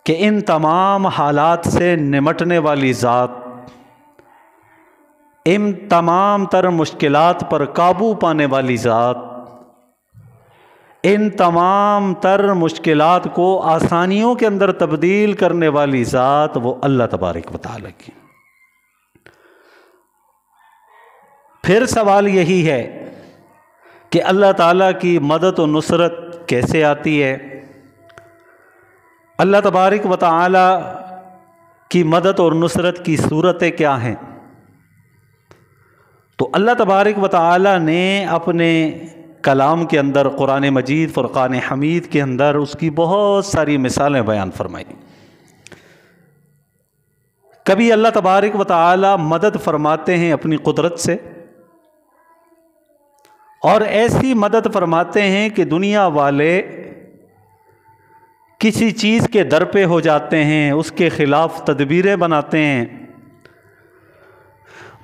کہ ان تمام حالات سے نمٹنے والی ذات، ان تمام تر مشکلات پر قابو پانے والی ذات، ان تمام تر مشکلات کو آسانیوں کے اندر تبدیل کرنے والی ذات وہ اللہ تبارک و تعالیٰ کی۔ پھر سوال یہی ہے کہ اللہ تعالیٰ کی مدد و نصرت کیسے آتی ہے؟ اللہ تبارک و تعالیٰ کی مدد اور نصرت کی صورتیں کیا ہیں؟ تو اللہ تبارک و تعالیٰ نے اپنے کلام کے اندر، قرآن مجید فرقان حمید کے اندر اس کی بہت ساری مثالیں بیان فرمائی۔ کبھی اللہ تبارک و تعالیٰ مدد فرماتے ہیں اپنی قدرت سے، اور ایسی مدد فرماتے ہیں کہ دنیا والے کسی چیز کے در پہ ہو جاتے ہیں، اس کے خلاف تدبیریں بناتے ہیں،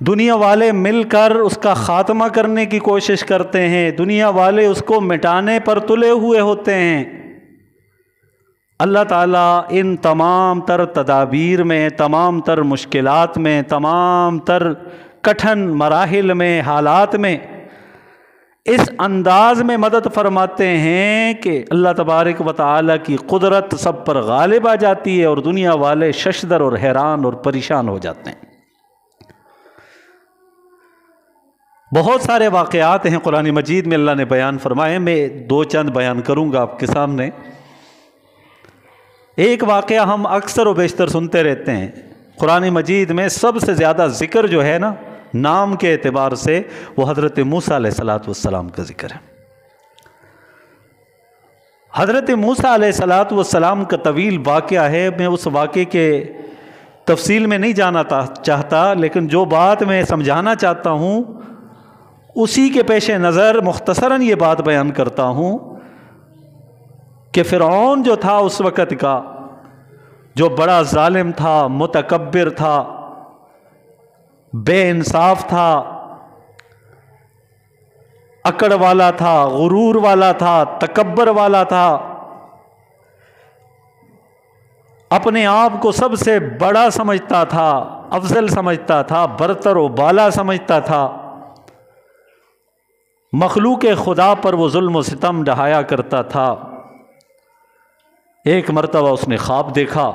دنیا والے مل کر اس کا خاتمہ کرنے کی کوشش کرتے ہیں، دنیا والے اس کو مٹانے پر تلے ہوئے ہوتے ہیں۔ اللہ تعالیٰ ان تمام تر تدابیر میں، تمام تر مشکلات میں، تمام تر کٹھن مراحل میں، حالات میں اس انداز میں مدد فرماتے ہیں کہ اللہ تبارک و تعالیٰ کی قدرت سب پر غالب آ جاتی ہے اور دنیا والے ششدر اور حیران اور پریشان ہو جاتے ہیں۔ بہت سارے واقعات ہیں قرآن مجید میں اللہ نے بیان فرمائے، میں دو چند بیان کروں گا آپ کے سامنے۔ ایک واقعہ ہم اکثر و بیشتر سنتے رہتے ہیں، قرآن مجید میں سب سے زیادہ ذکر جو ہے نا نام کے اعتبار سے، وہ حضرت موسیٰ علیہ السلام کا ذکر ہے۔ حضرت موسیٰ علیہ السلام کا طویل واقعہ ہے، میں اس واقعے کے تفصیل میں نہیں جانا چاہتا، لیکن جو بات میں سمجھانا چاہتا ہوں اسی کے پیش نظر مختصراً یہ بات بیان کرتا ہوں کہ فرعون جو تھا اس وقت کا، جو بڑا ظالم تھا، متکبر تھا، بے انصاف تھا، اکڑ والا تھا، غرور والا تھا، تکبر والا تھا، اپنے آپ کو سب سے بڑا سمجھتا تھا، افضل سمجھتا تھا، برتر و بالا سمجھتا تھا، مخلوق خدا پر وہ ظلم و ستم ڈھایا کرتا تھا۔ ایک مرتبہ اس نے خواب دیکھا،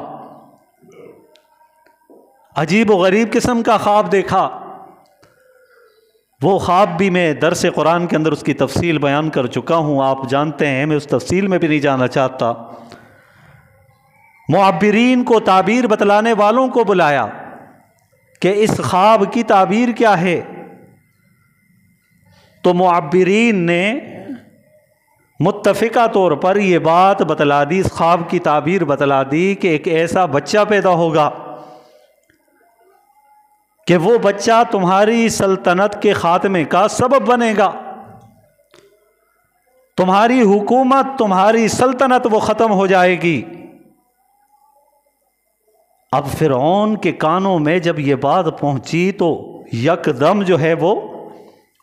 عجیب و غریب قسم کا خواب دیکھا۔ وہ خواب بھی میں درس قرآن کے اندر اس کی تفصیل بیان کر چکا ہوں، آپ جانتے ہیں، میں اس تفصیل میں بھی نہیں جانا چاہتا۔ معبرین کو، تعبیر بتلانے والوں کو بلایا کہ اس خواب کی تعبیر کیا ہے، تو معبرین نے متفقہ طور پر یہ بات بتلا دی، اس خواب کی تعبیر بتلا دی کہ ایک ایسا بچہ پیدا ہوگا کہ وہ بچہ تمہاری سلطنت کے خاتمے کا سبب بنے گا، تمہاری حکومت، تمہاری سلطنت وہ ختم ہو جائے گی۔ اب فرعون کے کانوں میں جب یہ بات پہنچی تو یکدم جو ہے وہ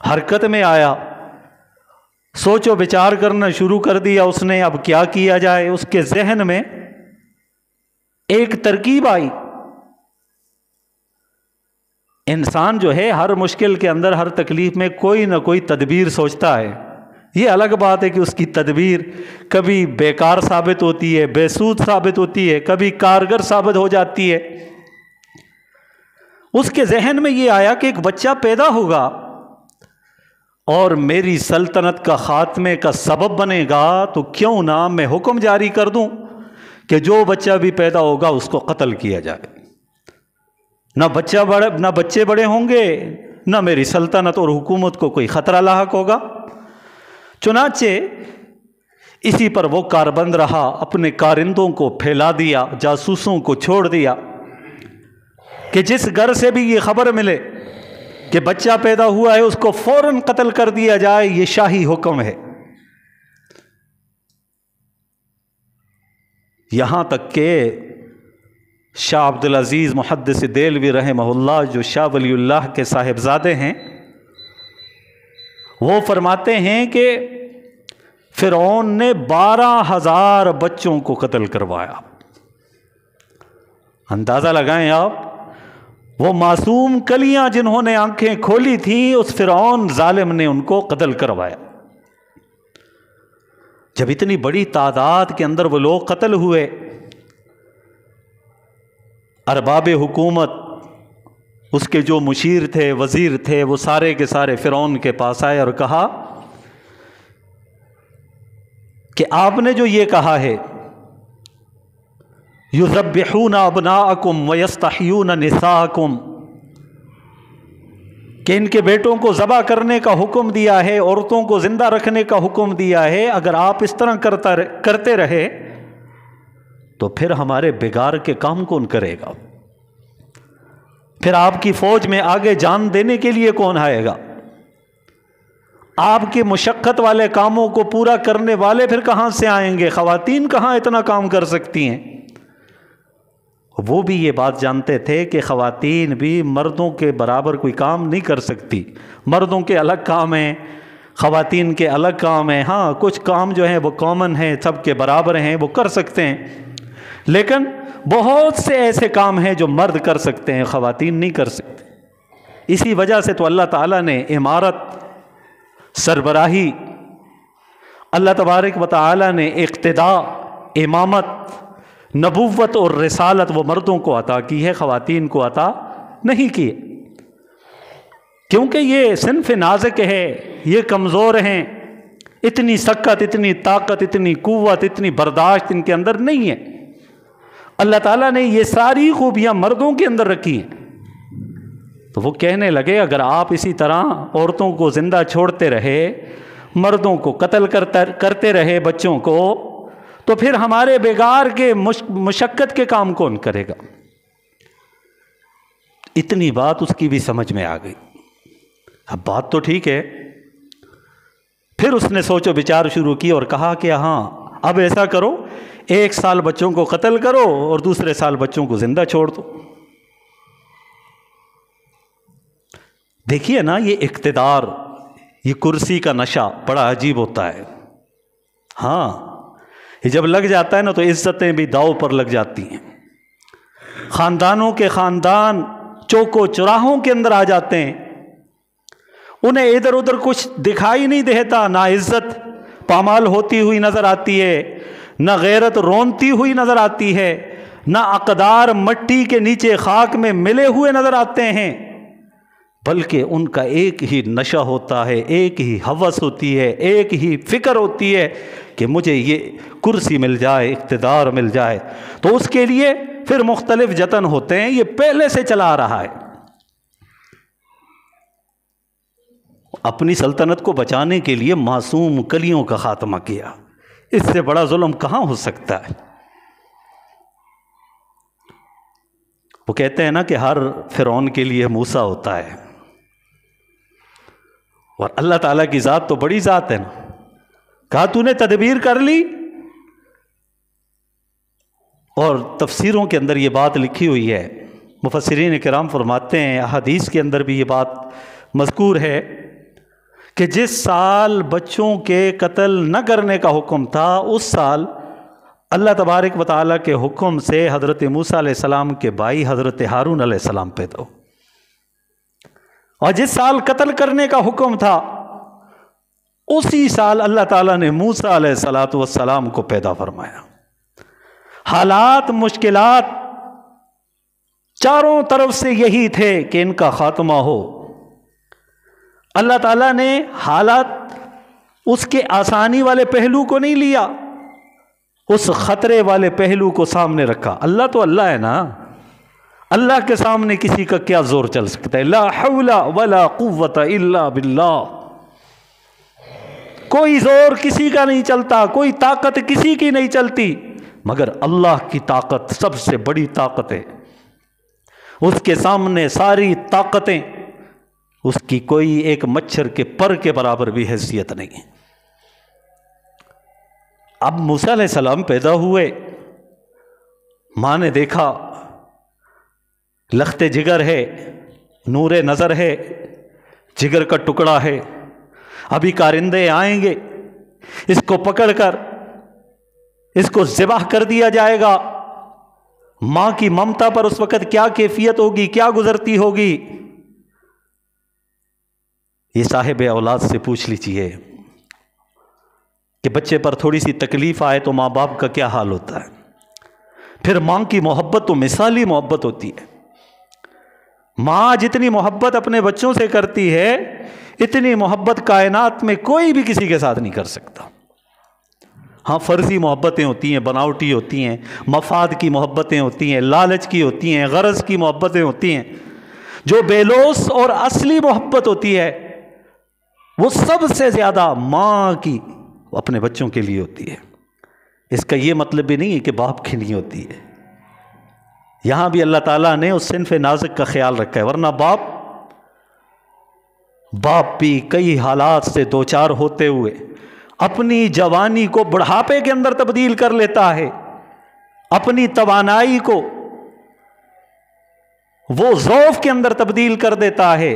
حرکت میں آیا، سوچ و بچار کرنا شروع کر دیا اس نے، اب کیا کیا جائے۔ اس کے ذہن میں ایک ترکیب آئی۔ انسان جو ہے ہر مشکل کے اندر، ہر تکلیف میں کوئی نہ کوئی تدبیر سوچتا ہے۔ یہ الگ بات ہے کہ اس کی تدبیر کبھی بیکار ثابت ہوتی ہے، بے سود ثابت ہوتی ہے، کبھی کارگر ثابت ہو جاتی ہے۔ اس کے ذہن میں یہ آیا کہ ایک بچہ پیدا ہوگا اور میری سلطنت کا خاتمے کا سبب بنے گا، تو کیوں نہ میں حکم جاری کر دوں کہ جو بچہ بھی پیدا ہوگا اس کو قتل کیا جائے۔ نہ بچے بڑے ہوں گے، نہ میری سلطنت اور حکومت کو کوئی خطرہ لاحق ہوگا۔ چنانچہ اسی پر وہ کاربند رہا، اپنے کارندوں کو پھیلا دیا، جاسوسوں کو چھوڑ دیا کہ جس گھر سے بھی یہ خبر ملے کہ بچہ پیدا ہوا ہے اس کو فوراً قتل کر دیا جائے، یہ شاہی حکم ہے۔ یہاں تک کہ شاہ عبدالعزیز محدث دہلوی رحمہ اللہ، جو شاہ ولی اللہ کے صاحبزادے ہیں، وہ فرماتے ہیں کہ فرعون نے 12,000 بچوں کو قتل کروایا۔ اندازہ لگائیں آپ، وہ معصوم کلیاں جنہوں نے آنکھیں کھولی تھیں، اس فرعون ظالم نے ان کو قتل کروایا۔ جب اتنی بڑی تعداد کے اندر وہ لوگ قتل ہوئے، ارباب حکومت، اس کے جو مشیر تھے، وزیر تھے، وہ سارے کے سارے فرعون کے پاس آئے اور کہا کہ آپ نے جو یہ کہا ہے یذبحون ابناءکم ویستحیون نساءکم، کہ ان کے بیٹوں کو ذبح کرنے کا حکم دیا ہے، عورتوں کو زندہ رکھنے کا حکم دیا ہے، اگر آپ اس طرح کرتے رہے تو پھر ہمارے بگاڑ کے کام کون کرے گا؟ پھر آپ کی فوج میں آگے جان دینے کے لیے کون آئے گا؟ آپ کے مشقت والے کاموں کو پورا کرنے والے پھر کہاں سے آئیں گے؟ خواتین کہاں اتنا کام کر سکتی ہیں؟ وہ بھی یہ بات جانتے تھے کہ خواتین بھی مردوں کے برابر کوئی کام نہیں کر سکتی، مردوں کے الگ کام ہیں، خواتین کے الگ کام ہیں، ہاں کچھ کام جو ہیں وہ کامن ہیں، سب کے برابر ہیں، وہ کر سکتے ہیں، لیکن بہت سے ایسے کام ہیں جو مرد کر سکتے ہیں، خواتین نہیں کر سکتے۔ اسی وجہ سے تو اللہ تعالیٰ نے امارت، سربراہی، اللہ تبارک و تعالیٰ نے اقتداء، امامت، نبوت اور رسالت وہ مردوں کو عطا کی ہے، خواتین کو عطا نہیں کی، کیونکہ یہ صنف نازک ہے، یہ کمزور ہیں، اتنی سکت، اتنی طاقت، اتنی قوت، اتنی برداشت ان کے اندر نہیں ہے۔ اللہ تعالیٰ نے یہ ساری خوبیاں مردوں کے اندر رکھی ہیں۔ تو وہ کہنے لگے اگر آپ اسی طرح عورتوں کو زندہ چھوڑتے رہے، مردوں کو قتل کرتے رہے، بچوں کو، تو پھر ہمارے بگاڑ کے مشقت کے کام کون کرے گا؟ اتنی بات اس کی بھی سمجھ میں آ گئی۔ اب بات تو ٹھیک ہے، پھر اس نے سوچ و بچار شروع کی اور کہا کہ ہاں اب ایسا کرو، 1 سال بچوں کو قتل کرو اور دوسرے سال بچوں کو زندہ چھوڑ دو۔ دیکھیے نا، یہ اقتدار، یہ کرسی کا نشہ بڑا عجیب ہوتا ہے۔ ہاں، یہ جب لگ جاتا ہے نا تو عزتیں بھی داؤ پر لگ جاتی ہیں، خاندانوں کے خاندان چوکو چراہوں کے اندر آ جاتے ہیں، انہیں ادھر ادھر کچھ دکھائی نہیں دیتا، نہ عزت پامال ہوتی ہوئی نظر آتی ہے، نہ غیرت رونتی ہوئی نظر آتی ہے، نہ اقدار مٹی کے نیچے خاک میں ملے ہوئے نظر آتے ہیں، بلکہ ان کا ایک ہی نشہ ہوتا ہے، ایک ہی ہوس ہوتی ہے، ایک ہی فکر ہوتی ہے کہ مجھے یہ کرسی مل جائے، اقتدار مل جائے۔ تو اس کے لیے پھر مختلف جتن ہوتے ہیں، یہ پہلے سے چلا آ رہا ہے۔ اپنی سلطنت کو بچانے کے لیے معصوم کلیوں کا خاتمہ کیا، اس سے بڑا ظلم کہاں ہو سکتا ہے؟ وہ کہتے ہیں نا کہ ہر فرعون کے لیے موسیٰ ہوتا ہے، اور اللہ تعالیٰ کی ذات تو بڑی ذات ہے نا۔ کہا تو نے تدبیر کر لی، اور تفسیروں کے اندر یہ بات لکھی ہوئی ہے، مفسرین کرام فرماتے ہیں، احادیث کے اندر بھی یہ بات مذکور ہے کہ جس سال بچوں کے قتل نہ کرنے کا حکم تھا، اس سال اللہ تبارک و تعالیٰ کے حکم سے حضرت موسیٰ علیہ السلام کے بھائی حضرت ہارون علیہ السلام پیدا ہو، اور جس سال قتل کرنے کا حکم تھا اسی سال اللہ تعالیٰ نے موسیٰ علیہ السلام کو پیدا فرمایا۔ حالات، مشکلات چاروں طرف سے یہی تھے کہ ان کا خاتمہ ہو۔ اللہ تعالیٰ نے حالات اس کے آسانی والے پہلو کو نہیں لیا، اس خطرے والے پہلو کو سامنے رکھا۔ اللہ تو اللہ ہے نا، اللہ کے سامنے کسی کا کیا زور چل سکتا ہے؟ لا حول ولا قوت الا باللہ، کوئی زور کسی کا نہیں چلتا، کوئی طاقت کسی کی نہیں چلتی، مگر اللہ کی طاقت سب سے بڑی طاقت ہے۔ اس کے سامنے ساری طاقتیں، اس کی کوئی ایک مچھر کے پر کے برابر بھی حیثیت نہیں ہے۔ اب موسیٰ علیہ السلام پیدا ہوئے، ماں نے دیکھا لخت جگر ہے، نور نظر ہے، جگر کا ٹکڑا ہے، ابھی کارندے آئیں گے، اس کو پکڑ کر اس کو ذبح کر دیا جائے گا۔ ماں کی ممتا پر اس وقت کیا کیفیت ہوگی، کیا گزرتی ہوگی، یہ صاحب اولاد سے پوچھ لیجیے کہ بچے پر تھوڑی سی تکلیف آئے تو ماں باپ کا کیا حال ہوتا ہے۔ پھر ماں کی محبت تو مثالی محبت ہوتی ہے۔ ماں جتنی محبت اپنے بچوں سے کرتی ہے اتنی محبت کائنات میں کوئی بھی کسی کے ساتھ نہیں کر سکتا۔ ہاں فرضی محبتیں ہوتی ہیں، بناوٹی ہوتی ہیں، مفاد کی محبتیں ہوتی ہیں، لالچ کی ہوتی ہیں، غرض کی محبتیں ہوتی ہیں۔ جو بے لوث اور اصلی محبت ہوتی ہے وہ سب سے زیادہ ماں کی اپنے بچوں کے لیے ہوتی ہے۔ اس کا یہ مطلب بھی نہیں ہے کہ باپ کی نہیں ہوتی ہے، یہاں بھی اللہ تعالیٰ نے اس صنف نازک کا خیال رکھا ہے، ورنہ باپ بھی کئی حالات سے دوچار ہوتے ہوئے اپنی جوانی کو بڑھاپے کے اندر تبدیل کر لیتا ہے، اپنی توانائی کو وہ ضعف کے اندر تبدیل کر دیتا ہے،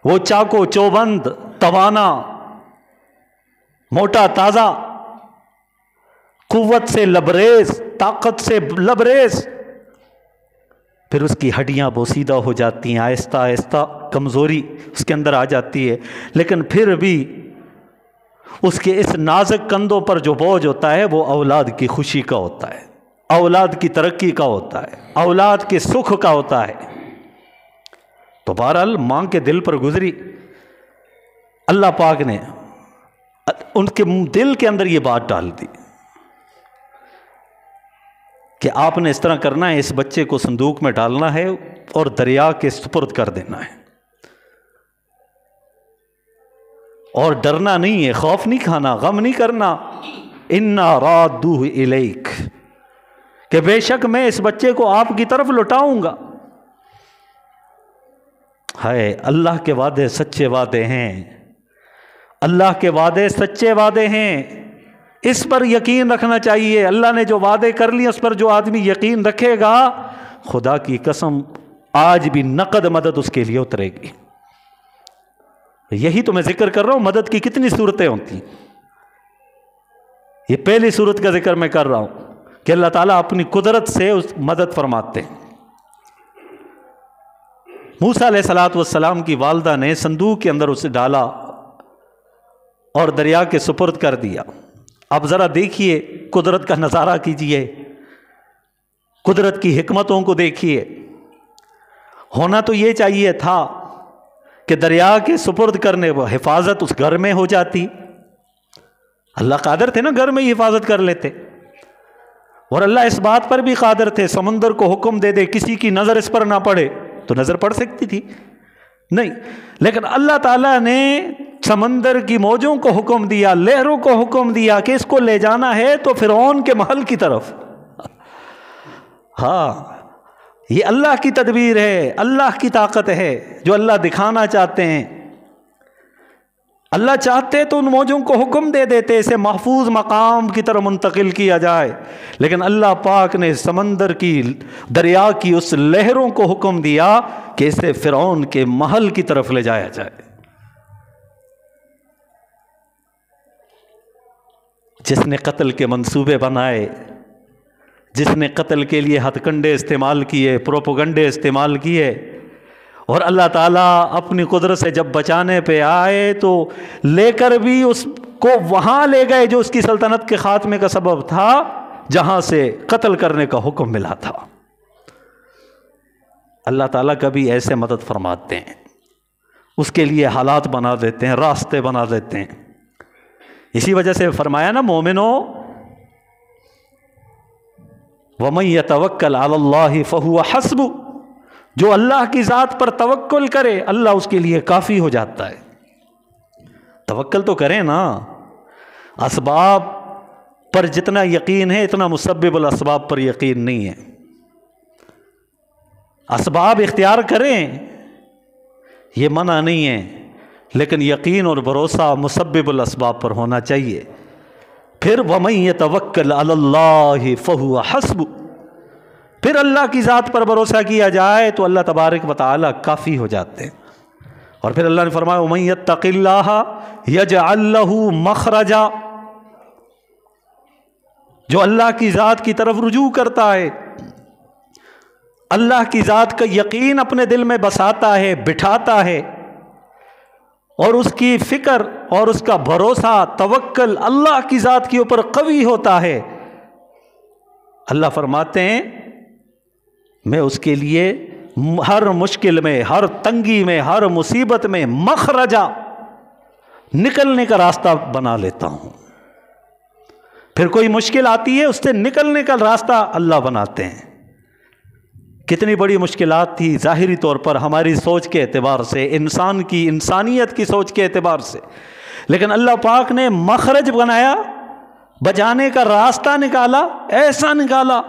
وہ چاقو چوبند، توانا، موٹا تازہ، قوت سے لبریز، طاقت سے لبریز، پھر اس کی ہڈیاں بوسیدہ ہو جاتی ہیں، آہستہ آہستہ کمزوری اس کے اندر آ جاتی ہے، لیکن پھر بھی اس کے اس نازک کندھوں پر جو بوجھ ہوتا ہے وہ اولاد کی خوشی کا ہوتا ہے، اولاد کی ترقی کا ہوتا ہے، اولاد کے سکھ کا ہوتا ہے۔ تو بہرحال ماں کے دل پر گزری، اللہ پاک نے ان کے دل کے اندر یہ بات ڈال دی کہ آپ نے اس طرح کرنا ہے، اس بچے کو صندوق میں ڈالنا ہے اور دریا کے سپرد کر دینا ہے، اور ڈرنا نہیں ہے، خوف نہیں کھانا، غم نہیں کرنا، اِنَّا رَادُّوهُ إِلَيْكَ، کہ بے شک میں اس بچے کو آپ کی طرف لوٹاؤں گا۔ ہے اللہ کے وعدے سچے وعدے ہیں، اللہ کے وعدے سچے وعدے ہیں، اس پر یقین رکھنا چاہیے۔ اللہ نے جو وعدے کر لیے اس پر جو آدمی یقین رکھے گا، خدا کی قسم آج بھی نقد مدد اس کے لیے اترے گی۔ یہی تو میں ذکر کر رہا ہوں، مدد کی کتنی صورتیں ہوتی ہیں۔ یہ پہلی صورت کا ذکر میں کر رہا ہوں کہ اللہ تعالیٰ اپنی قدرت سے اس مدد فرماتے ہیں۔ موسیٰ علیہ السلام کی والدہ نے صندوق کے اندر اسے ڈالا اور دریا کے سپرد کر دیا۔ اب ذرا دیکھیے، قدرت کا نظارہ کیجئے، قدرت کی حکمتوں کو دیکھیے۔ ہونا تو یہ چاہیے تھا کہ دریا کے سپرد کرنے وہ حفاظت اس گھر میں ہو جاتی، اللہ قادر تھے نا گھر میں ہی حفاظت کر لیتے، اور اللہ اس بات پر بھی قادر تھے سمندر کو حکم دے دے کسی کی نظر اس پر نہ پڑے، تو نظر پڑ سکتی تھی نہیں، لیکن اللہ تعالیٰ نے سمندر کی موجوں کو حکم دیا، لہروں کو حکم دیا کہ اس کو لے جانا ہے تو فرعون کے محل کی طرف۔ ہاں یہ اللہ کی تدبیر ہے، اللہ کی طاقت ہے جو اللہ دکھانا چاہتے ہیں۔ اللہ چاہتے تو ان موجوں کو حکم دے دیتے اسے محفوظ مقام کی طرف منتقل کیا جائے، لیکن اللہ پاک نے سمندر کی، دریا کی اس لہروں کو حکم دیا کہ اسے فرعون کے محل کی طرف لے جایا جائے۔ جس نے قتل کے منصوبے بنائے، جس نے قتل کے لیے ہتھ کنڈے استعمال کیے، پروپیگنڈے استعمال کیے، اور اللہ تعالیٰ اپنی قدرت سے جب بچانے پہ آئے تو لے کر بھی اس کو وہاں لے گئے جو اس کی سلطنت کے خاتمے کا سبب تھا، جہاں سے قتل کرنے کا حکم ملا تھا۔ اللہ تعالیٰ کبھی ایسے مدد فرماتے ہیں، اس کے لیے حالات بنا دیتے ہیں، راستے بنا دیتے ہیں۔ اسی وجہ سے فرمایا نا مومنو، وَمَن يَتَوَكَّلْ عَلَى اللَّهِ فَهُوَ حَسْبُهُ، جو اللہ کی ذات پر توکل کرے اللہ اس کے لیے کافی ہو جاتا ہے۔ توکل تو کریں نا، اسباب پر جتنا یقین ہے اتنا مسبب الاسباب پر یقین نہیں ہے۔ اسباب اختیار کریں یہ منع نہیں ہے، لیکن یقین اور بھروسہ مسبب الاسباب پر ہونا چاہیے۔ پھر وَمَن يَتَوَكَّلْ عَلَى اللَّهِ فَهُوَ حَسْبُهُ، پھر اللہ کی ذات پر بھروسہ کیا جائے تو اللہ تبارک و تعالیٰ کافی ہو جاتے ہیں۔ اور پھر اللہ نے فرمایا وَمَن يَتَّقِ اللَّهَ يَجْعَلْ لَهُ مَخْرَجًا، جو اللہ کی ذات کی طرف رجوع کرتا ہے اللہ کی ذات کا یقین اپنے دل میں بساتا ہے، بٹھاتا ہے، اور اس کی فکر اور اس کا بھروسہ، توکل اللہ کی ذات کے اوپر قوی ہوتا ہے، اللہ فرماتے ہیں میں اس کے لیے ہر مشکل میں، ہر تنگی میں، ہر مصیبت میں مخرجہ، نکلنے کا راستہ بنا لیتا ہوں۔ پھر کوئی مشکل آتی ہے، اس سے نکلنے کا راستہ اللہ بناتے ہیں۔ کتنی بڑی مشکلات تھی ظاہری طور پر ہماری سوچ کے اعتبار سے، انسان کی، انسانیت کی سوچ کے اعتبار سے، لیکن اللہ پاک نے مخرج بنایا، بچانے کا راستہ نکالا، ایسا نکالا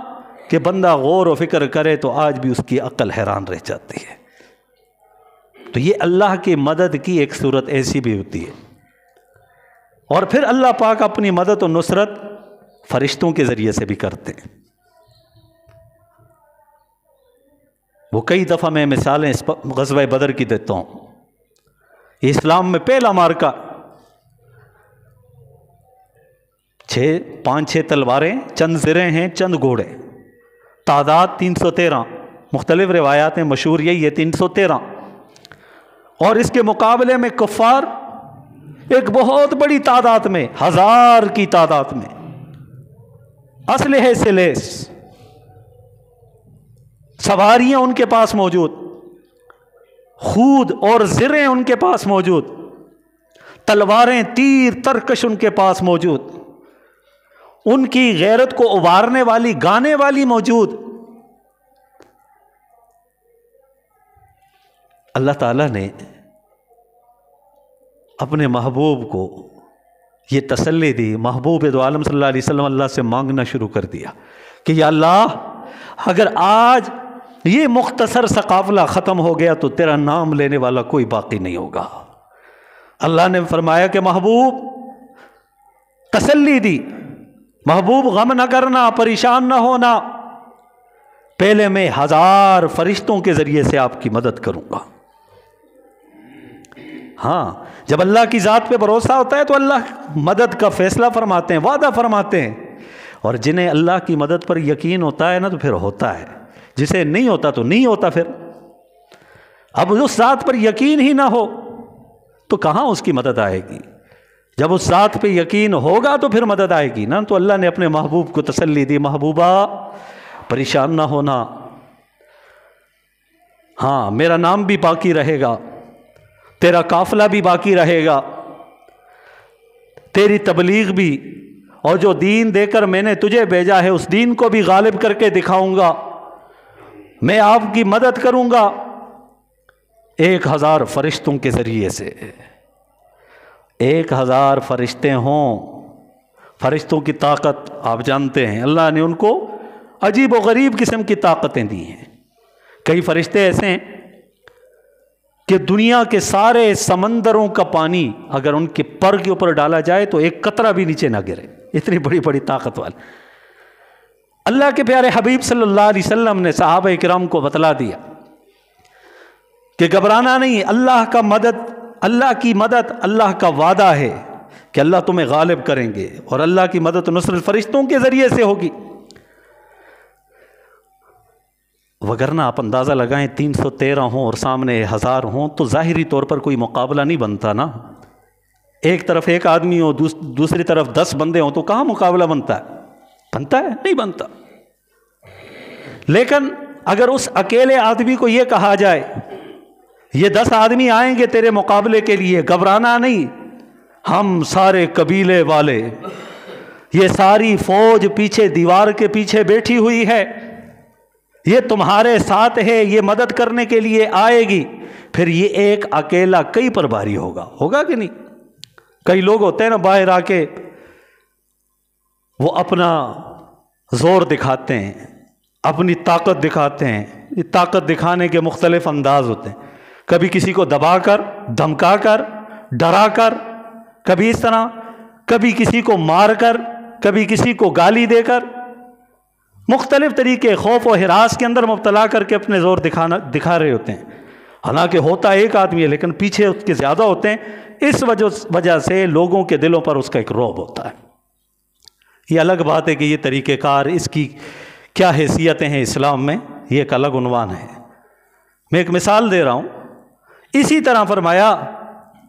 کہ بندہ غور و فکر کرے تو آج بھی اس کی عقل حیران رہ جاتی ہے۔ تو یہ اللہ کی مدد کی ایک صورت ایسی بھی ہوتی ہے۔ اور پھر اللہ پاک اپنی مدد و نصرت فرشتوں کے ذریعے سے بھی کرتے ہیں۔ وہ کئی دفعہ میں مثالیں غزوہ بدر کی دیتا ہوں۔ اسلام میں پہلا مارکا، 5-6 تلواریں، چند زریں ہیں، چند گھوڑے، تعداد 313، مختلف روایات میں مشہور یہی ہے 313، اور اس کے مقابلے میں کفار ایک بہت بڑی تعداد میں، 1000 کی تعداد میں، اسلحے سے لیس، سواریاں ان کے پاس موجود، خود اور زریں ان کے پاس موجود، تلواریں، تیر، ترکش ان کے پاس موجود، ان کی غیرت کو ابھارنے والی، گانے والی موجود۔ اللہ تعالیٰ نے اپنے محبوب کو یہ تسلی دی، محبوب دو عالم صلی اللہ علیہ وسلم اللہ سے مانگنا شروع کر دیا کہ یا اللہ اگر آج یہ مختصر سا قافلہ ختم ہو گیا تو تیرا نام لینے والا کوئی باقی نہیں ہوگا۔ اللہ نے فرمایا کہ محبوب تسلی دی، محبوب غم نہ کرنا، پریشان نہ ہونا، پہلے میں 1000 فرشتوں کے ذریعے سے آپ کی مدد کروں گا۔ ہاں، جب اللہ کی ذات پہ بھروسہ ہوتا ہے تو اللہ مدد کا فیصلہ فرماتے ہیں، وعدہ فرماتے ہیں، اور جنہیں اللہ کی مدد پر یقین ہوتا ہے نا تو پھر ہوتا ہے، جسے نہیں ہوتا تو نہیں ہوتا۔ پھر اب اس ذات پر یقین ہی نہ ہو تو کہاں اس کی مدد آئے گی؟ جب اس ذات پہ یقین ہوگا تو پھر مدد آئے گی نا۔ تو اللہ نے اپنے محبوب کو تسلی دی، محبوبہ پریشان نہ ہونا، ہاں میرا نام بھی باقی رہے گا، تیرا قافلہ بھی باقی رہے گا، تیری تبلیغ بھی، اور جو دین دے کر میں نے تجھے بھیجا ہے اس دین کو بھی غالب کر کے دکھاؤں گا، میں آپ کی مدد کروں گا 1000 فرشتوں کے ذریعے سے۔ 1000 فرشتے ہوں، فرشتوں کی طاقت آپ جانتے ہیں، اللہ نے ان کو عجیب و غریب قسم کی طاقتیں دی ہیں۔ کئی فرشتے ایسے ہیں کہ دنیا کے سارے سمندروں کا پانی اگر ان کے پر کے اوپر ڈالا جائے تو ایک قطرہ بھی نیچے نہ گرے، اتنی بڑی بڑی طاقت والے۔ اللہ کے پیارے حبیب صلی اللہ علیہ وسلم نے صحابہ کرام کو بتلا دیا کہ گھبرانا نہیں، اللہ کا مدد، اللہ کی مدد، اللہ کا وعدہ ہے کہ اللہ تمہیں غالب کریں گے، اور اللہ کی مدد و نصرت فرشتوں کے ذریعے سے ہوگی۔ وگرنہ آپ اندازہ لگائیں 313 ہوں اور سامنے 1000 ہوں تو ظاہری طور پر کوئی مقابلہ نہیں بنتا نا۔ ایک طرف ایک آدمی ہو، دوسری طرف 10 بندے ہوں تو کہاں مقابلہ بنتا ہے؟ بنتا ہے؟ نہیں بنتا۔ لیکن اگر اس اکیلے آدمی کو یہ کہا جائے یہ 10 آدمی آئیں گے تیرے مقابلے کے لیے، گھبرانا نہیں، ہم سارے قبیلے والے، یہ ساری فوج پیچھے دیوار کے پیچھے بیٹھی ہوئی ہے، یہ تمہارے ساتھ ہے، یہ مدد کرنے کے لیے آئے گی، پھر یہ ایک اکیلا کئی پر بھاری ہوگا کہ نہیں؟ کئی لوگ ہوتے ہیں نا باہر آ کے وہ اپنا زور دکھاتے ہیں، اپنی طاقت دکھاتے ہیں۔ یہ طاقت دکھانے کے مختلف انداز ہوتے ہیں، کبھی کسی کو دبا کر، دھمکا کر، ڈرا کر، کبھی اس طرح، کبھی کسی کو مار کر، کبھی کسی کو گالی دے کر، مختلف طریقے خوف و ہراس کے اندر مبتلا کر کے اپنے زور دکھا رہے ہوتے ہیں۔ حالانکہ ہوتا ایک آدمی ہے لیکن پیچھے اس کے زیادہ ہوتے ہیں، اس وجہ سے لوگوں کے دلوں پر اس کا ایک رعب ہوتا ہے۔ یہ الگ بات ہے کہ یہ طریقہ کار، اس کی کیا حیثیتیں ہیں اسلام میں، یہ ایک الگ عنوان ہے۔ میں ایک مثال دے رہا ہوں۔ اسی طرح فرمایا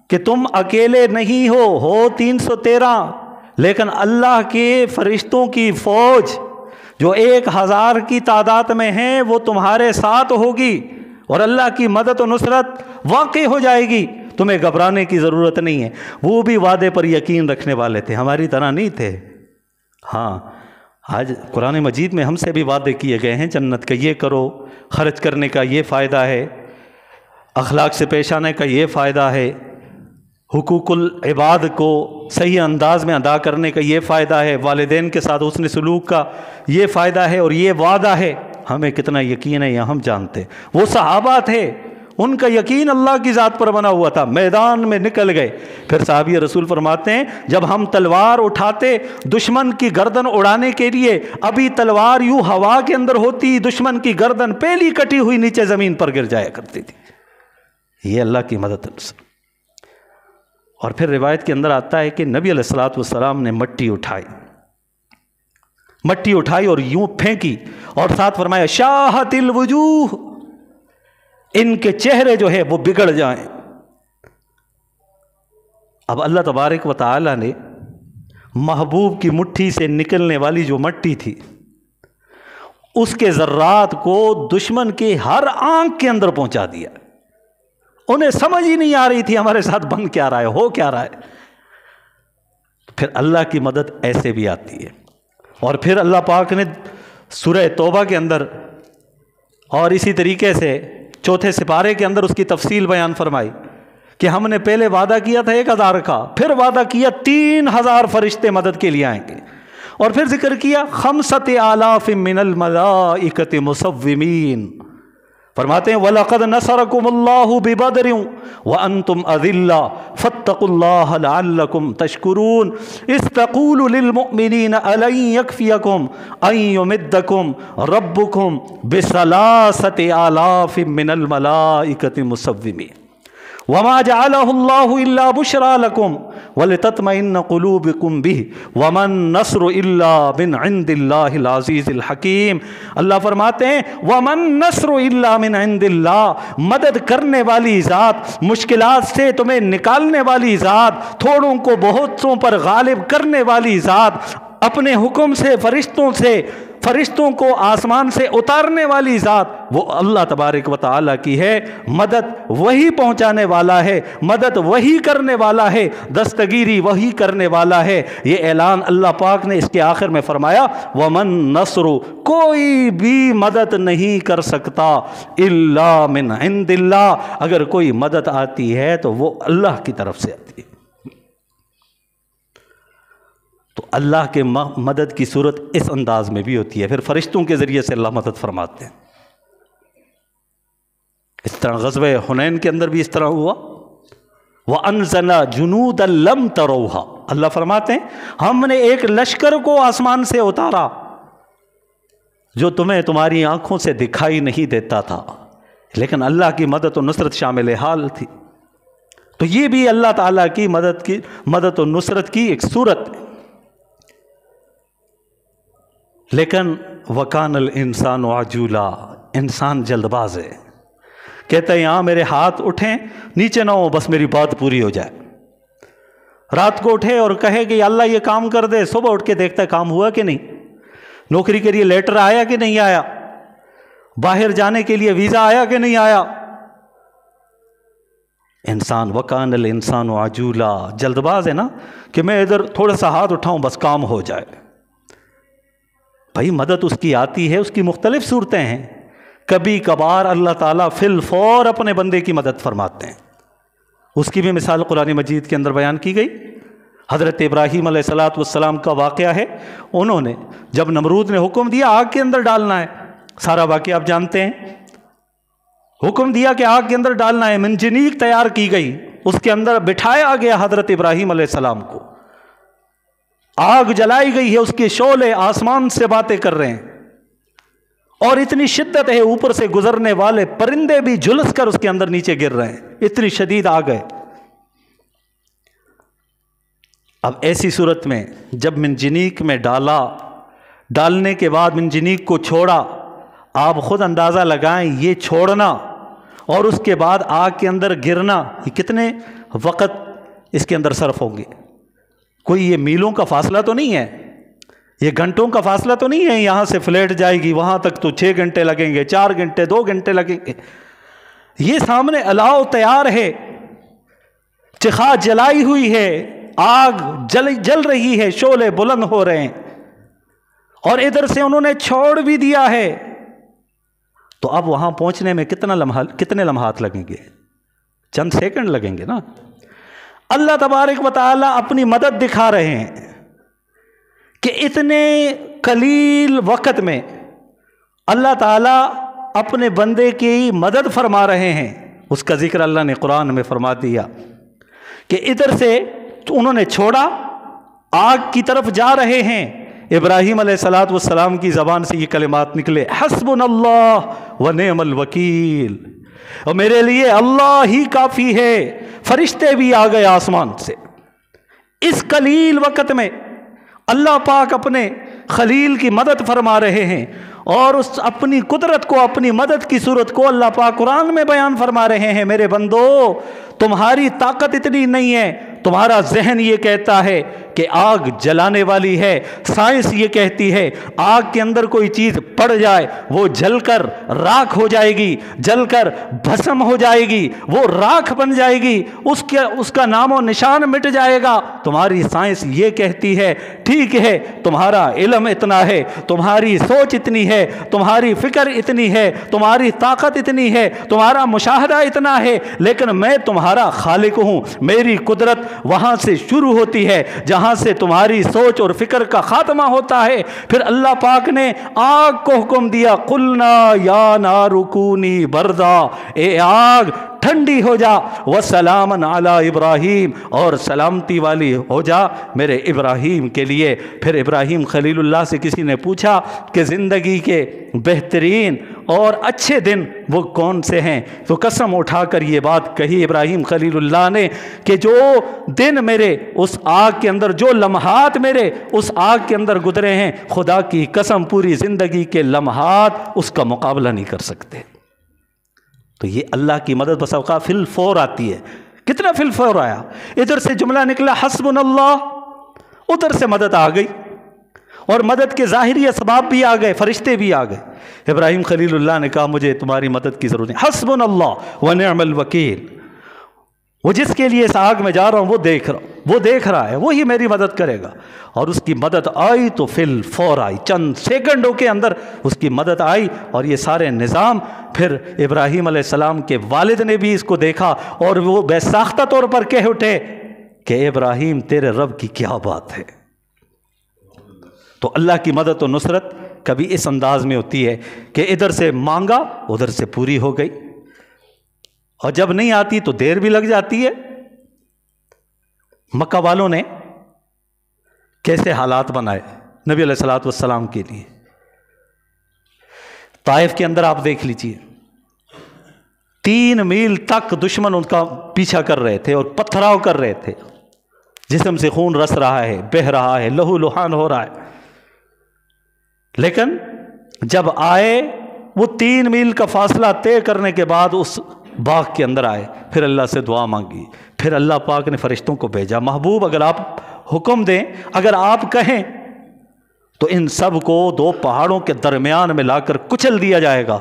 کہ تم اکیلے نہیں ہو 313، لیکن اللہ کے فرشتوں کی فوج جو 1000 کی تعداد میں ہیں وہ تمہارے ساتھ ہوگی، اور اللہ کی مدد و نصرت واقع ہو جائے گی، تمہیں گھبرانے کی ضرورت نہیں ہے۔ وہ بھی وعدے پر یقین رکھنے والے تھے، ہماری طرح نہیں تھے۔ ہاں، آج قرآن مجید میں ہم سے بھی وعدے کیے گئے ہیں جنت کا، یہ کرو، خرچ کرنے کا یہ فائدہ ہے، اخلاق سے پیش آنے کا یہ فائدہ ہے، حقوق العباد کو صحیح انداز میں ادا کرنے کا یہ فائدہ ہے، والدین کے ساتھ حسن سلوک کا یہ فائدہ ہے اور یہ وعدہ ہے۔ ہمیں کتنا یقین ہے یہ ہم جانتے۔ وہ صحابہ تھے، ان کا یقین اللہ کی ذات پر بنا ہوا تھا، میدان میں نکل گئے۔ پھر صحابی رسول فرماتے ہیں جب ہم تلوار اٹھاتے دشمن کی گردن اڑانے کے لیے، ابھی تلوار یوں ہوا کے اندر ہوتی، دشمن کی گردن پہلی کٹی ہوئی نیچے زمین پر گر جایا کرتی تھی۔ یہ اللہ کی مدد ہے۔ اور پھر روایت کے اندر آتا ہے کہ نبی علیہ الصلوۃ والسلام نے مٹی اٹھائی اور یوں پھینکی، اور ساتھ فرمایا شاہت الوجوہ، ان کے چہرے جو ہے وہ بگڑ جائیں۔ اب اللہ تبارک و تعالی نے محبوب کی مٹھی سے نکلنے والی جو مٹی تھی اس کے ذرات کو دشمن کے ہر آنکھ کے اندر پہنچا دیا۔ انہیں سمجھ ہی نہیں آ رہی تھی ہمارے ساتھ بن کیا رہا ہے، ہو کیا رہا ہے۔ پھر اللہ کی مدد ایسے بھی آتی ہے۔ اور پھر اللہ پاک نے سورہ توبہ کے اندر اور اسی طریقے سے 4 سپارے کے اندر اس کی تفصیل بیان فرمائی کہ ہم نے پہلے وعدہ کیا تھا 1000 کا، پھر وعدہ کیا 3000 فرشتے مدد کے لیے آئیں گے، اور پھر ذکر کیا 5000 من الملائکۃ مصومین۔ فرماتے ہیں وَلَقَدْ نَصَرَكُمُ اللَّهُ بِبَدْرٍ وَأَنْتُمْ أَذِلَّةٌ فَاتَّقُوا اللَّهَ لَعَلَّكُمْ تَشْكُرُونَ إِذْ تَقُولُ لِلْمُؤْمِنِينَ أَلَنْ يَكْفِيَكُمْ أَنْ يُمِدَّكُمْ رَبُّكُمْ ب3,000 مِنَ الْمَلَائِكَةِ مُصَوِّمِينَ وَمَا جَعَلَهُ اللَّهُ إِلَّا بُشْرَى لَكُمْ وَلِتَطْمَئِنَّ قُلُوبُكُمْ بِهِ وَمَا النَّصْرُ إِلَّا مِنْ عِنْدِ اللَّهِ الْعَزِيزِ الْحَكِيمِ۔ اللہ فرماتے ہیں وَمَا النَّصْرُ إِلَّا مِنْ عِنْدِ اللَّهِ، مدد کرنے والی ذات، مشکلات سے تمہیں نکالنے والی ذات، تھوڑوں کو بہتوں پر غالب کرنے والی ذات، اپنے حکم سے فرشتوں کو آسمان سے اتارنے والی ذات، وہ اللہ تبارک و تعالیٰ کی ہے۔ مدد وہی پہنچانے والا ہے، مدد وہی کرنے والا ہے، دستگیری وہی کرنے والا ہے۔ یہ اعلان اللہ پاک نے اس کے آخر میں فرمایا وَمَن نَصْرُ، کوئی بھی مدد نہیں کر سکتا الا من عند اللہ، اگر کوئی مدد آتی ہے تو وہ اللہ کی طرف سے آتی ہے۔ تو اللہ کے مدد کی صورت اس انداز میں بھی ہوتی ہے، پھر فرشتوں کے ذریعے سے اللہ مدد فرماتے ہیں۔ اس طرح غزوہ حنین کے اندر بھی اس طرح ہوا وَأَنزَلَ جُنُودًا لَمْ تَرَوْهَا، اللہ فرماتے ہیں ہم نے ایک لشکر کو آسمان سے اتارا جو تمہیں تمہاری آنکھوں سے دکھائی نہیں دیتا تھا، لیکن اللہ کی مدد و نصرت شامل حال تھی۔ تو یہ بھی اللہ تعالیٰ کی مدد و نصرت کی ایک صورت ہے۔ لیکن وَكَانَ الْإِنسَانُ عَجُولًا، انسان جلد باز ہے، کہتا ہے یہاں میرے ہاتھ اٹھیں نیچے نہ ہو، بس میری بات پوری ہو جائے۔ رات کو اٹھے اور کہے کہ اللہ یہ کام کر دے، صبح اٹھ کے دیکھتا ہے کام ہوا کہ نہیں، نوکری کے لیے لیٹر آیا کہ نہیں آیا، باہر جانے کے لیے ویزا آیا کہ نہیں آیا۔ انسان وَكَانَ الْإِنسَانُ عَجُولًا، جلد باز ہے نا کہ میں ادھر تھوڑا سا ہاتھ اٹھاؤں بس کام ہو جائے۔ بھائی مدد اس کی آتی ہے، اس کی مختلف صورتیں ہیں۔ کبھی کبھار اللہ تعالیٰ فی الفور اپنے بندے کی مدد فرماتے ہیں، اس کی بھی مثال قرآن مجید کے اندر بیان کی گئی۔ حضرت ابراہیم علیہ السلام کا واقعہ ہے، انہوں نے جب نمرود نے حکم دیا آگ کے اندر ڈالنا ہے، سارا واقعہ آپ جانتے ہیں، حکم دیا کہ آگ کے اندر ڈالنا ہے، منجنیق تیار کی گئی، اس کے اندر بٹھایا گیا حضرت ابراہیم علیہ السلام کو، آگ جلائی گئی ہے، اس کے شعلے آسمان سے باتیں کر رہے ہیں، اور اتنی شدت ہے اوپر سے گزرنے والے پرندے بھی جھلس کر اس کے اندر نیچے گر رہے ہیں، اتنی شدید آگ ہے۔ اب ایسی صورت میں جب منجنیق میں ڈالنے کے بعد منجنیق کو چھوڑا، آپ خود اندازہ لگائیں یہ چھوڑنا اور اس کے بعد آگ کے اندر گرنا، یہ کتنے وقت اس کے اندر صرف ہوں گے؟ کوئی یہ میلوں کا فاصلہ تو نہیں ہے، یہ گھنٹوں کا فاصلہ تو نہیں ہے، یہاں سے فلیٹ جائے گی وہاں تک تو 6 گھنٹے لگیں گے، 4 گھنٹے، 2 گھنٹے لگیں گے۔ یہ سامنے الاؤ تیار ہے، چخا جلائی ہوئی ہے، آگ جل رہی ہے، شعلے بلند ہو رہے ہیں، اور ادھر سے انہوں نے چھوڑ بھی دیا ہے۔ تو اب وہاں پہنچنے میں کتنے لمحات لگیں گے؟ چند سیکنڈ لگیں گے نا۔ اللہ تبارک و تعالی اپنی مدد دکھا رہے ہیں کہ اتنے قلیل وقت میں اللہ تعالی اپنے بندے کی مدد فرما رہے ہیں۔ اس کا ذکر اللہ نے قرآن میں فرما دیا کہ ادھر سے انہوں نے چھوڑا، آگ کی طرف جا رہے ہیں۔ ابراہیم علیہ السلام کی زبان سے یہ کلمات نکلے، حسبنا اللہ و نعم الوکیل، اور میرے لیے اللہ ہی کافی ہے، فرشتے بھی آ گئے آسمان سے۔ اس قلیل وقت میں اللہ پاک اپنے خلیل کی مدد فرما رہے ہیں، اور اس اپنی قدرت کو، اپنی مدد کی صورت کو اللہ پاک قرآن میں بیان فرما رہے ہیں۔ میرے بندو، تمہاری طاقت اتنی نہیں ہے، تمہارا ذہن یہ کہتا ہے کہ آگ جلانے والی ہے، سائنس یہ کہتی ہے آگ کے اندر کوئی چیز پڑ جائے وہ جل کر راکھ ہو جائے گی، جل کر بھسم ہو جائے گی، وہ راکھ بن جائے گی، اس کا نام و نشان مٹ جائے گا۔ تمہاری سائنس یہ کہتی ہے ٹھیک ہے، تمہارا علم اتنا ہے، تمہاری سوچ اتنی ہے، تمہاری فکر اتنی ہے، تمہاری طاقت اتنی ہے، تمہارا مشاہدہ اتنا ہے، لیکن میں تمہارا خالق ہوں۔ میری قدرت وہاں سے شروع ہوتی ہے جہاں سے تمہاری سوچ اور فکر کا خاتمہ ہوتا ہے۔ پھر اللہ پاک نے آگ کو حکم دیا، قلنا یا نار کونی بردا، اے آگ ٹھنڈی ہو جا، وسلام علی ابراہیم، اور سلامتی والی ہو جا میرے ابراہیم کے لیے۔ پھر ابراہیم خلیل اللہ سے کسی نے پوچھا کہ زندگی کے بہترین اور اچھے دن وہ کون سے ہیں؟ تو قسم اٹھا کر یہ بات کہی ابراہیم خلیل اللہ نے کہ جو دن میرے اس آگ کے اندر، جو لمحات میرے اس آگ کے اندر گزرے ہیں، خدا کی قسم پوری زندگی کے لمحات اس کا مقابلہ نہیں کر سکتے۔ تو یہ اللہ کی مدد بس اوقات فی الفور آتی ہے۔ کتنا فی الفور آیا؟ ادھر سے جملہ نکلا حسبنا اللہ، ادھر سے مدد آ گئی، اور مدد کے ظاہری اسباب بھی آ گئے، فرشتے بھی آ گئے۔ ابراہیم خلیل اللہ نے کہا مجھے تمہاری مدد کی ضرورت ہے، حسبنا اللہ و نعم الوکیل۔ وہ جس کے لیے اس آگ میں جا رہا ہوں وہ دیکھ رہا ہے، وہی میری مدد کرے گا۔ اور اس کی مدد آئی تو فی الفور آئی، چند سیکنڈوں کے اندر اس کی مدد آئی۔ اور یہ سارے نظام پھر ابراہیم علیہ السلام کے والد نے بھی اس کو دیکھا، اور وہ بے ساختہ طور پر کہہ اٹھے کہ ابراہیم تیرے رب کی کیا بات ہے۔ تو اللہ کی مدد و نصرت کبھی اس انداز میں ہوتی ہے کہ ادھر سے مانگا ادھر سے پوری ہو گئی، اور جب نہیں آتی تو دیر بھی لگ جاتی ہے۔ مکہ والوں نے کیسے حالات بنائے نبی علیہ السلام کے لیے؟ طائف کے اندر آپ دیکھ لیجئے، 3 میل تک دشمن ان کا پیچھا کر رہے تھے اور پتھراؤ کر رہے تھے، جسم سے خون رس رہا ہے، بہہ رہا ہے، لہو لہان ہو رہا ہے۔ لیکن جب آئے وہ 3 میل کا فاصلہ طے کرنے کے بعد اس باغ کے اندر آئے، پھر اللہ سے دعا مانگی، پھر اللہ پاک نے فرشتوں کو بھیجا، محبوب اگر آپ حکم دیں، اگر آپ کہیں تو ان سب کو 2 پہاڑوں کے درمیان میں لا کر کچل دیا جائے گا۔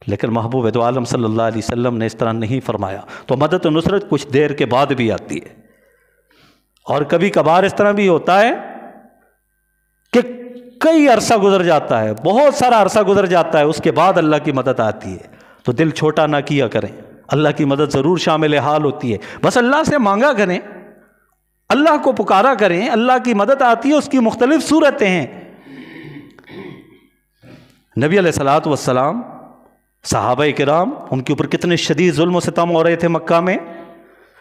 لیکن محبوب دو عالم صلی اللہ علیہ وسلم نے اس طرح نہیں فرمایا۔ تو مدد و نصرت کچھ دیر کے بعد بھی آتی ہے، اور کبھی کبھار اس طرح بھی ہوتا ہے کہ کئی عرصہ گزر جاتا ہے، بہت سارا عرصہ گزر جاتا ہے، اس کے بعد اللہ کی مدد آتی ہے۔ تو دل چھوٹا نہ کیا کریں، اللہ کی مدد ضرور شامل حال ہوتی ہے، بس اللہ سے مانگا کریں، اللہ کو پکارا کریں، اللہ کی مدد آتی ہے، اس کی مختلف صورتیں ہیں۔ نبی علیہ السلام، صحابہ کرام، ان کے اوپر کتنے شدید ظلم و ستم ہو رہے تھے مکہ میں،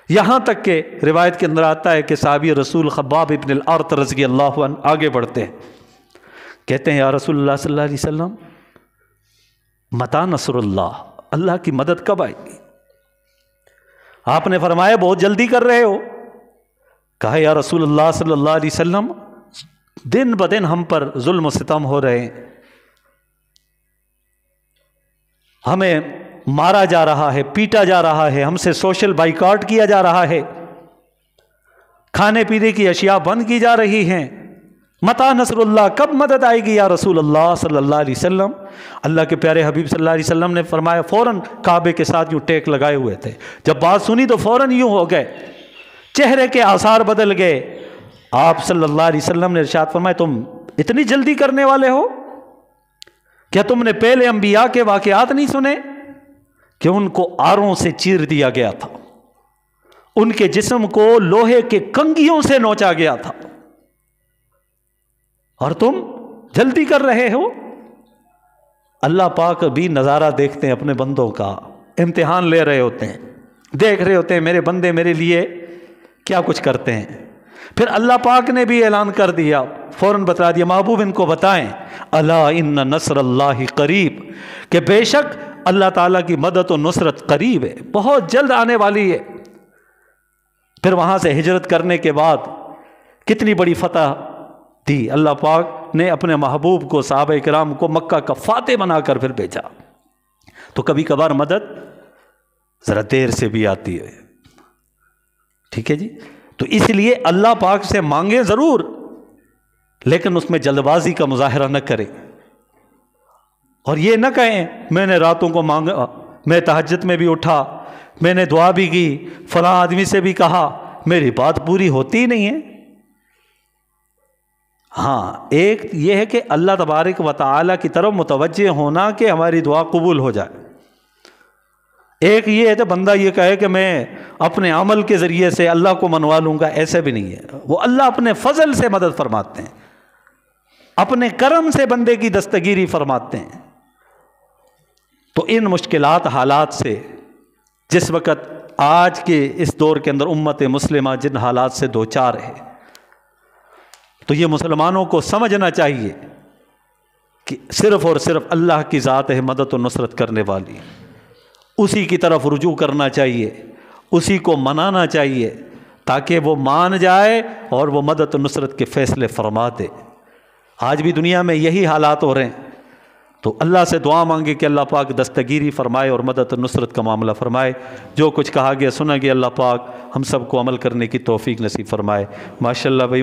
یہاں تک کہ روایت کے اندر آتا ہے کہ صحابی رسول خباب ابن الارت رضی اللہ عنہ آگے بڑھتے ہیں، کہتے ہیں یا رسول اللہ صلی اللہ علیہ وسلم متی نصر اللہ، اللہ کی مدد کب آئے گی؟ آپ نے فرمایا بہت جلدی کر رہے ہو۔ کہا یا رسول اللہ صلی اللہ علیہ وسلم دن بدن ہم پر ظلم و ستم ہو رہے ہیں، ہمیں مارا جا رہا ہے، پیٹا جا رہا ہے، ہم سے سوشل بائیکاٹ کیا جا رہا ہے، کھانے پینے کی اشیاء بند کی جا رہی ہیں، متی نصر اللہ، کب مدد آئے گی یا رسول اللہ صلی اللہ علیہ وسلم؟ اللہ کے پیارے حبیب صلی اللہ علیہ وسلم نے فرمایا، فوراً کعبے کے ساتھ یوں ٹیک لگائے ہوئے تھے، جب بات سنی تو فوراً یوں ہو گئے، چہرے کے آثار بدل گئے۔ آپ صلی اللہ علیہ وسلم نے ارشاد فرمایا، تم اتنی جلدی کرنے والے ہو؟ کیا تم نے پہلے انبیاء کے واقعات نہیں سنے کہ ان کو آروں سے چیر دیا گیا تھا، ان کے جسم کو لوہے کے کنگھیوں سے نوچا گیا تھا، اور تم جلدی کر رہے ہو؟ اللہ پاک بھی نظارہ دیکھتے ہیں اپنے بندوں کا، امتحان لے رہے ہوتے ہیں، دیکھ رہے ہوتے ہیں میرے بندے میرے لیے کیا کچھ کرتے ہیں۔ پھر اللہ پاک نے بھی اعلان کر دیا، فوراً بتا دیا، محبوب ان کو بتائیں، الا ان نصر اللہ قریب، کہ بے شک اللہ تعالیٰ کی مدد و نصرت قریب ہے، بہت جلد آنے والی ہے۔ پھر وہاں سے ہجرت کرنے کے بعد کتنی بڑی فتح دی، اللہ پاک نے اپنے محبوب کو، صحابہ کرام کو مکہ کا فاتح بنا کر پھر بھیجا۔ تو کبھی کبھار مدد ذرا دیر سے بھی آتی ہے، ٹھیک ہے جی؟ تو اس لیے اللہ پاک سے مانگیں ضرور، لیکن اس میں جلد بازی کا مظاہرہ نہ کریں، اور یہ نہ کہیں میں نے راتوں کو مانگا، میں تہجد میں بھی اٹھا، میں نے دعا بھی کی، فلاں آدمی سے بھی کہا، میری بات پوری ہوتی ہی نہیں ہے۔ ہاں، ایک یہ ہے کہ اللہ تبارک و تعالیٰ کی طرف متوجہ ہونا کہ ہماری دعا قبول ہو جائے، ایک یہ ہے کہ بندہ یہ کہے کہ میں اپنے عمل کے ذریعے سے اللہ کو منوا لوں گا، ایسے بھی نہیں ہے۔ وہ اللہ اپنے فضل سے مدد فرماتے ہیں، اپنے کرم سے بندے کی دستگیری فرماتے ہیں۔ تو ان مشکلات حالات سے، جس وقت آج کے اس دور کے اندر امت مسلمہ جن حالات سے دوچار ہے، تو یہ مسلمانوں کو سمجھنا چاہیے کہ صرف اور صرف اللہ کی ذات ہے مدد و نصرت کرنے والی، اسی کی طرف رجوع کرنا چاہیے، اسی کو منانا چاہیے، تاکہ وہ مان جائے اور وہ مدد و نصرت کے فیصلے فرما دے۔ آج بھی دنیا میں یہی حالات ہو رہے ہیں، تو اللہ سے دعا مانگے کہ اللہ پاک دستگیری فرمائے اور مدد و نصرت کا معاملہ فرمائے۔ جو کچھ کہا گیا سنا گیا، اللہ پاک ہم سب کو عمل کرنے کی توفیق نصیب فرمائے۔ ماشاءاللہ بھائی